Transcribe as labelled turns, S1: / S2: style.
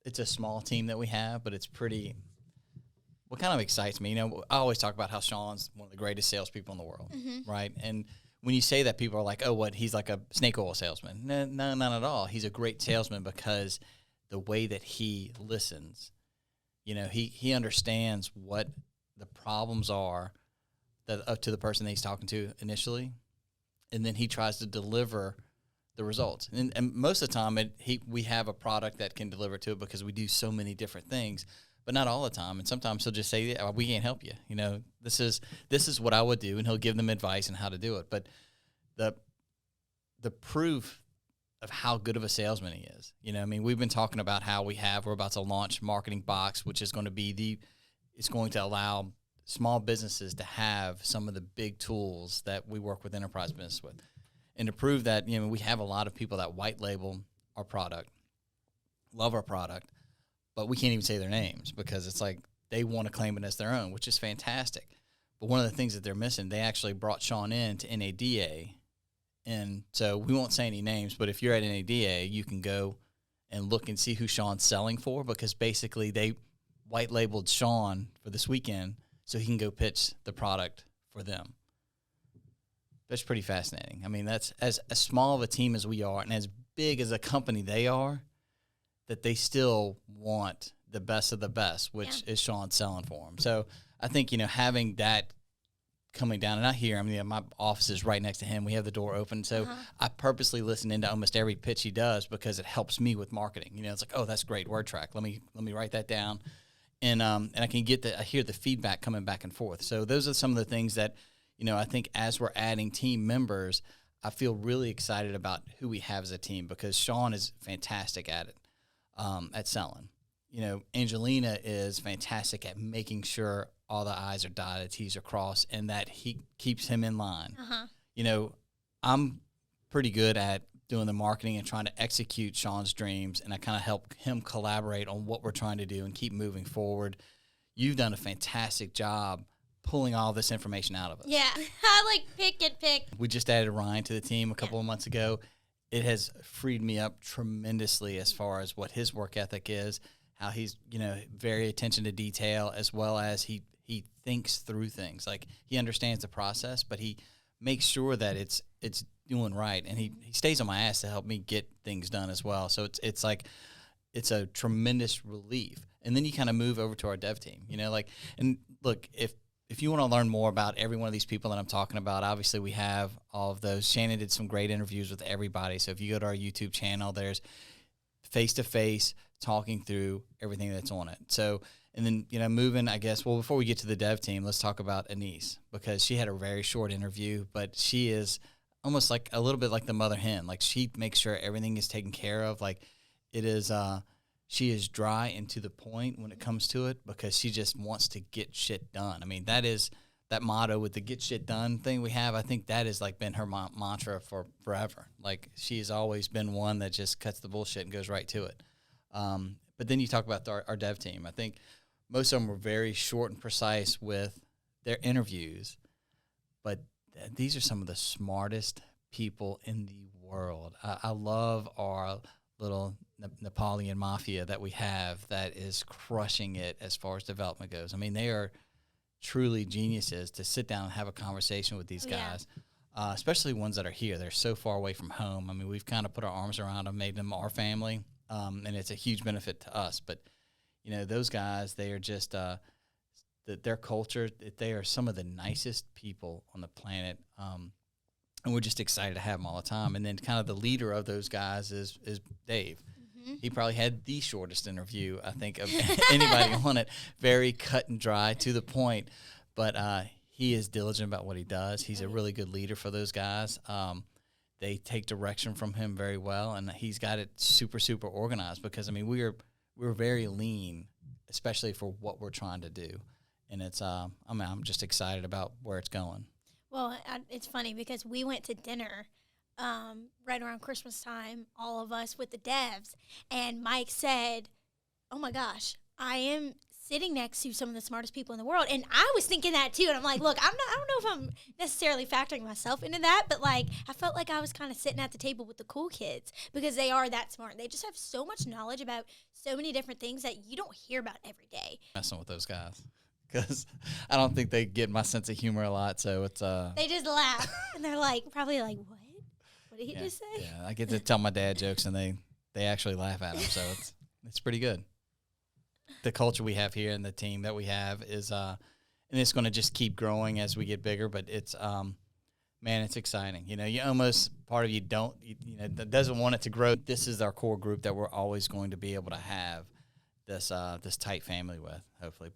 S1: it's a small team that we have, but it's pretty. What kind of excites me, I always talk about how Sean's one of the greatest salespeople in the world, right? And when you say that, people are like, "Oh, what? He's like a snake oil salesman." No, not at all. He's a great salesman because the way that he listens, he understands what the problems are that up to the person that he's talking to initially, and then he tries to deliver the results. And most of the time, we have a product that can deliver to it because we do so many different things, but not all the time. And sometimes he'll just say, "Yeah, we can't help you. This is what I would do," and he'll give them advice on how to do it. But the proof of how good of a salesman he is, we've been talking about how we're about to launch MarketingBox, which is going to be it's going to allow small businesses to have some of the big tools that we work with enterprise business with. And to prove that, we have a lot of people that white label our product, love our product, but we can't even say their names because it's like they want to claim it as their own, which is fantastic. But one of the things that they're missing, they actually brought Sean in to NADA. And so we won't say any names, but if you're at NADA, you can go and look and see who Sean's selling for, because basically they white labeled Sean for this weekend so he can go pitch the product for them. That's pretty fascinating. I mean, that's as small of a team as we are and as big as a company they are, that they still want the best of the best, which is Sean selling for them. So I think, having that coming down, and I hear, my office is right next to him. We have the door open. So I purposely listen into almost every pitch he does because it helps me with marketing. It's like, oh, that's great word track. Let me write that down. And I can I hear the feedback coming back and forth. So those are some of the things that, I think as we're adding team members, I feel really excited about who we have as a team because Sean is fantastic at it, at selling. Angelina is fantastic at making sure all the I's are dotted, T's are crossed, and that he keeps him in line. I'm pretty good at doing the marketing and trying to execute Sean's dreams, and I kind of help him collaborate on what we're trying to do and keep moving forward. You've done a fantastic job pulling all this information out of us.
S2: Yeah, I pick.
S1: We just added Ryan to the team a couple of months ago. It has freed me up tremendously as far as what his work ethic is, how he's, very attention to detail, as well as he thinks through things. Like, he understands the process, but he makes sure that it's doing right, and he stays on my ass to help me get things done as well. So it's like it's a tremendous relief. And then you kind of move over to our dev team, and look, if you want to learn more about every one of these people that I'm talking about, obviously we have all of those. Shannon did some great interviews with everybody. So if you go to our YouTube channel, there's face-to-face talking through everything that's on it. So, and then, moving, I guess, well, before we get to the dev team, let's talk about Anise, because she had a very short interview, but she is almost like a little bit like the mother hen. Like, she makes sure everything is taken care of. Like, it is, she is dry and to the point when it comes to it, because she just wants to get shit done. I mean, that is that motto with the get shit done thing we have. I think that has been her mantra for forever. Like, she's always been one that just cuts the bullshit and goes right to it. But then you talk about our dev team. I think most of them were very short and precise with their interviews, but these are some of the smartest people in the world. I love our little Napoleon Mafia that we have that is crushing it as far as development goes. I mean, they are truly geniuses to sit down and have a conversation with these guys, especially ones that are here. They're so far away from home. I mean, we've kind of put our arms around them, made them our family, and it's a huge benefit to us. But, those guys, they are just their culture, they are some of the nicest people on the planet, and we're just excited to have them all the time. And then kind of the leader of those guys is Dave. He probably had the shortest interview, I think, of anybody on it. Very cut and dry, to the point. But he is diligent about what he does. He's a really good leader for those guys. They take direction from him very well, and he's got it super, super organized because, we're very lean, especially for what we're trying to do. And it's I'm just excited about where it's going.
S2: Well, it's funny because we went to dinner right around Christmas time, all of us with the devs, and Mike said, "Oh my gosh, I am sitting next to some of the smartest people in the world. And I was thinking that too. And I'm like, look, I don't know if I'm necessarily factoring myself into that, but like, I felt like I was kind of sitting at the table with the cool kids because they are that smart. They just have so much knowledge about so many different things that you don't hear about every day.
S1: Messing with those guys. Because I don't think they get my sense of humor a lot, so it's
S2: They just laugh, and they're like, probably like, what? What did he just say?
S1: Yeah, I get to tell my dad jokes, and they actually laugh at them, so it's pretty good. The culture we have here and the team that we have is, and it's going to just keep growing as we get bigger. But it's, man, it's exciting. You know, you almost part of you don't, that doesn't want it to grow. This is our core group that we're always going to be able to have this tight family with, hopefully.